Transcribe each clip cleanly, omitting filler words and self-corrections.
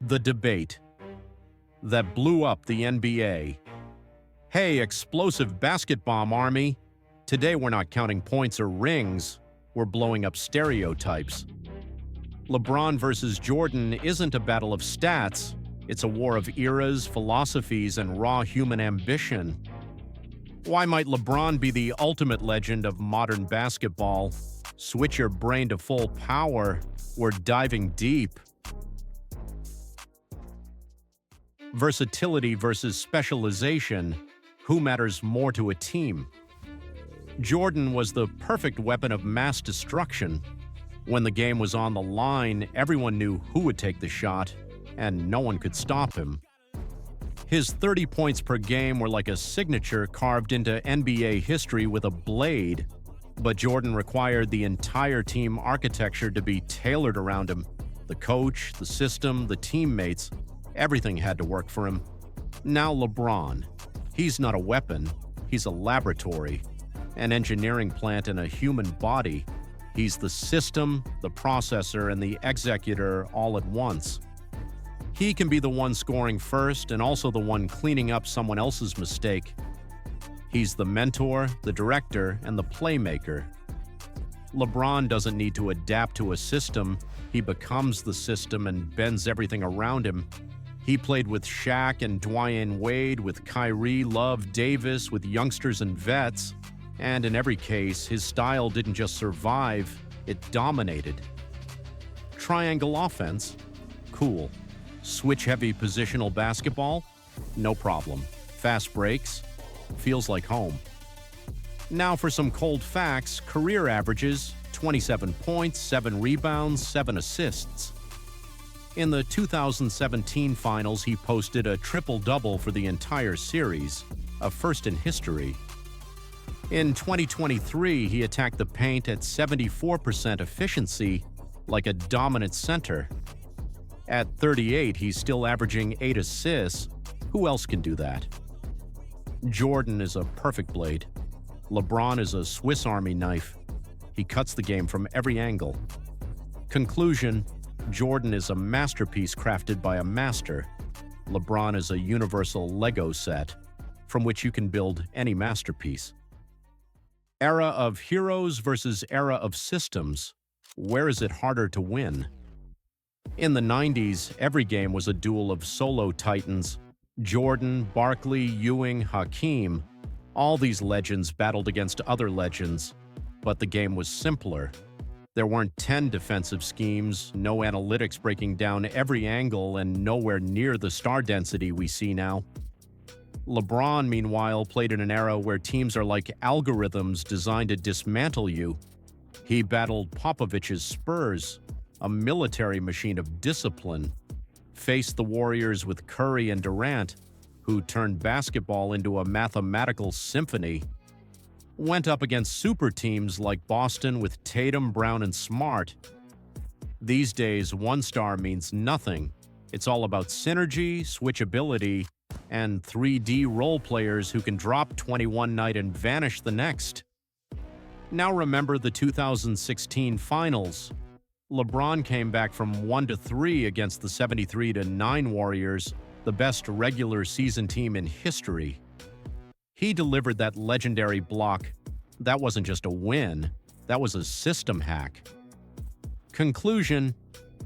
The debate that blew up the NBA. Hey, explosive basket bomb army. Today we're not counting points or rings, we're blowing up stereotypes. LeBron versus Jordan isn't a battle of stats, it's a war of eras, philosophies, and raw human ambition. Why might LeBron be the ultimate legend of modern basketball? Switch your brain to full power, we're diving deep. Versatility versus specialization. Who matters more to a team? Jordan was the perfect weapon of mass destruction. When the game was on the line, everyone knew who would take the shot, and no one could stop him. His 30 points per game were like a signature carved into NBA history with a blade, but Jordan required the entire team architecture to be tailored around him. The coach, the system, the teammates, everything had to work for him. Now LeBron. He's not a weapon, he's a laboratory, an engineering plant in a human body. He's the system, the processor, and the executor all at once. He can be the one scoring first and also the one cleaning up someone else's mistake. He's the mentor, the director, and the playmaker. LeBron doesn't need to adapt to a system, he becomes the system and bends everything around him. He played with Shaq and Dwyane Wade, with Kyrie, Love, Davis, with youngsters and vets. And in every case, his style didn't just survive, it dominated. Triangle offense? Cool. Switch-heavy positional basketball? No problem. Fast breaks? Feels like home. Now for some cold facts. Career averages: 27 points, 7 rebounds, 7 assists. In the 2017 finals, he posted a triple-double for the entire series, a first in history. In 2023, he attacked the paint at 74% efficiency, like a dominant center. At 38, he's still averaging 8 assists. Who else can do that? Jordan is a perfect blade. LeBron is a Swiss Army knife. He cuts the game from every angle. Conclusion: Jordan is a masterpiece crafted by a master. LeBron is a universal Lego set, from which you can build any masterpiece. Era of heroes versus era of systems. Where is it harder to win? In the 90s, every game was a duel of solo titans. Jordan, Barkley, Ewing, Hakeem. All these legends battled against other legends, but the game was simpler. There weren't 10 defensive schemes, no analytics breaking down every angle, and nowhere near the star density we see now. LeBron, meanwhile, played in an era where teams are like algorithms designed to dismantle you. He battled Popovich's Spurs, a military machine of discipline, faced the Warriors with Curry and Durant, who turned basketball into a mathematical symphony, went up against super teams like Boston with Tatum, Brown, and Smart. These days, one star means nothing. It's all about synergy, switchability, and 3D role players who can drop 21 night and vanish the next. Now remember the 2016 finals. LeBron came back from 1-3 against the 73-9 Warriors, the best regular season team in history. He delivered that legendary block. That wasn't just a win, that was a system hack. Conclusion: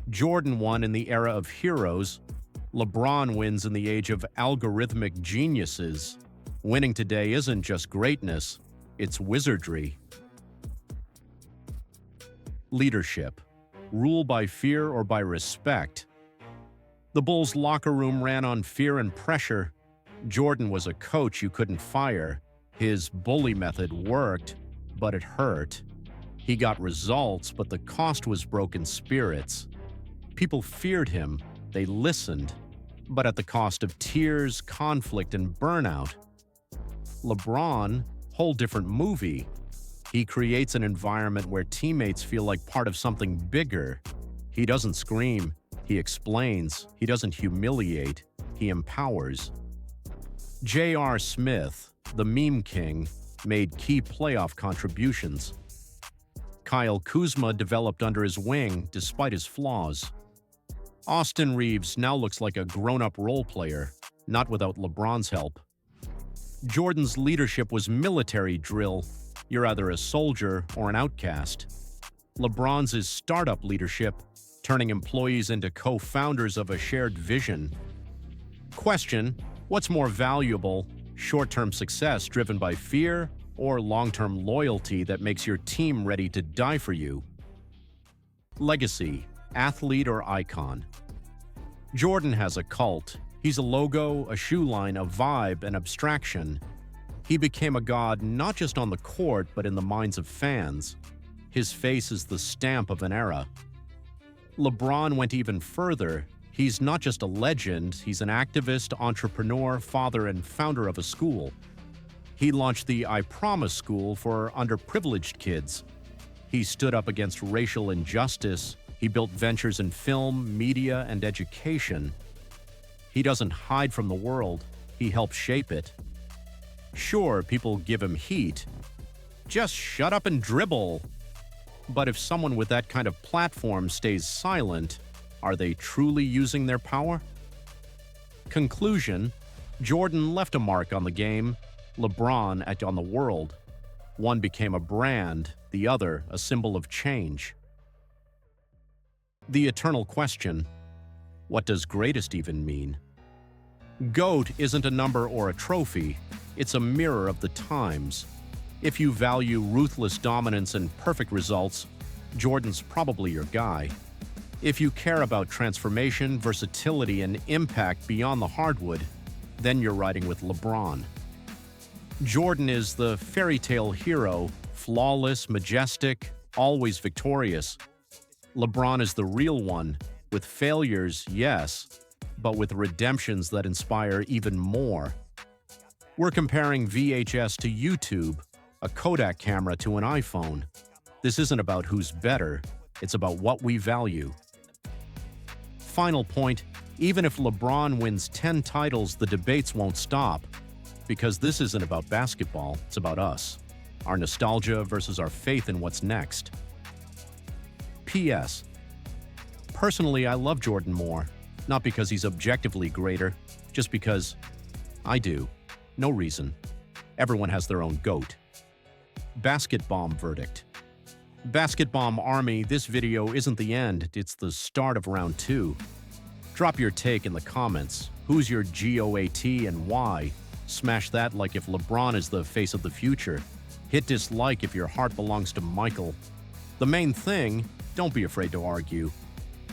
Jordan won in the era of heroes. LeBron wins in the age of algorithmic geniuses. Winning today isn't just greatness, it's wizardry. Leadership. Rule by fear or by respect. The Bulls' locker room ran on fear and pressure. Jordan was a coach you couldn't fire. His bully method worked, but it hurt. He got results, but the cost was broken spirits. People feared him, they listened, but at the cost of tears, conflict, and burnout. LeBron, whole different movie. He creates an environment where teammates feel like part of something bigger. He doesn't scream, he explains, he doesn't humiliate, he empowers. J.R. Smith, the meme king, made key playoff contributions. Kyle Kuzma developed under his wing despite his flaws. Austin Reeves now looks like a grown-up role player, not without LeBron's help. Jordan's leadership was military drill. You're either a soldier or an outcast. LeBron's is startup leadership, turning employees into co-founders of a shared vision. Question: what's more valuable, short-term success driven by fear or long-term loyalty that makes your team ready to die for you? Legacy, athlete or icon? Jordan has a cult. He's a logo, a shoe line, a vibe, an abstraction. He became a god not just on the court but in the minds of fans. His face is the stamp of an era. LeBron went even further. He's not just a legend, he's an activist, entrepreneur, father, and founder of a school. He launched the I Promise School for underprivileged kids. He stood up against racial injustice. He built ventures in film, media, and education. He doesn't hide from the world, he helps shape it. Sure, people give him heat. Just shut up and dribble. But if someone with that kind of platform stays silent, are they truly using their power? Conclusion: Jordan left a mark on the game, LeBron on the world. One became a brand, the other a symbol of change. The eternal question: what does greatest even mean? GOAT isn't a number or a trophy, it's a mirror of the times. If you value ruthless dominance and perfect results, Jordan's probably your guy. If you care about transformation, versatility, and impact beyond the hardwood, then you're riding with LeBron. Jordan is the fairy tale hero, flawless, majestic, always victorious. LeBron is the real one, with failures, yes, but with redemptions that inspire even more. We're comparing VHS to YouTube, a Kodak camera to an iPhone. This isn't about who's better, it's about what we value. Final point: even if LeBron wins 10 titles, the debates won't stop. Because this isn't about basketball, it's about us. Our nostalgia versus our faith in what's next. P.S. Personally, I love Jordan more. Not because he's objectively greater, just because I do. No reason. Everyone has their own GOAT. BASKETBOMB verdict. BASKETBOMB Army, this video isn't the end, it's the start of round 2. Drop your take in the comments. Who's your GOAT and why? Smash that like if LeBron is the face of the future. Hit dislike if your heart belongs to Michael. The main thing, don't be afraid to argue.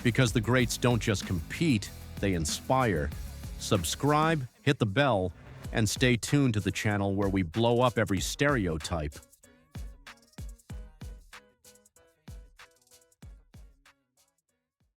Because the greats don't just compete, they inspire. Subscribe, hit the bell, and stay tuned to the channel where we blow up every stereotype.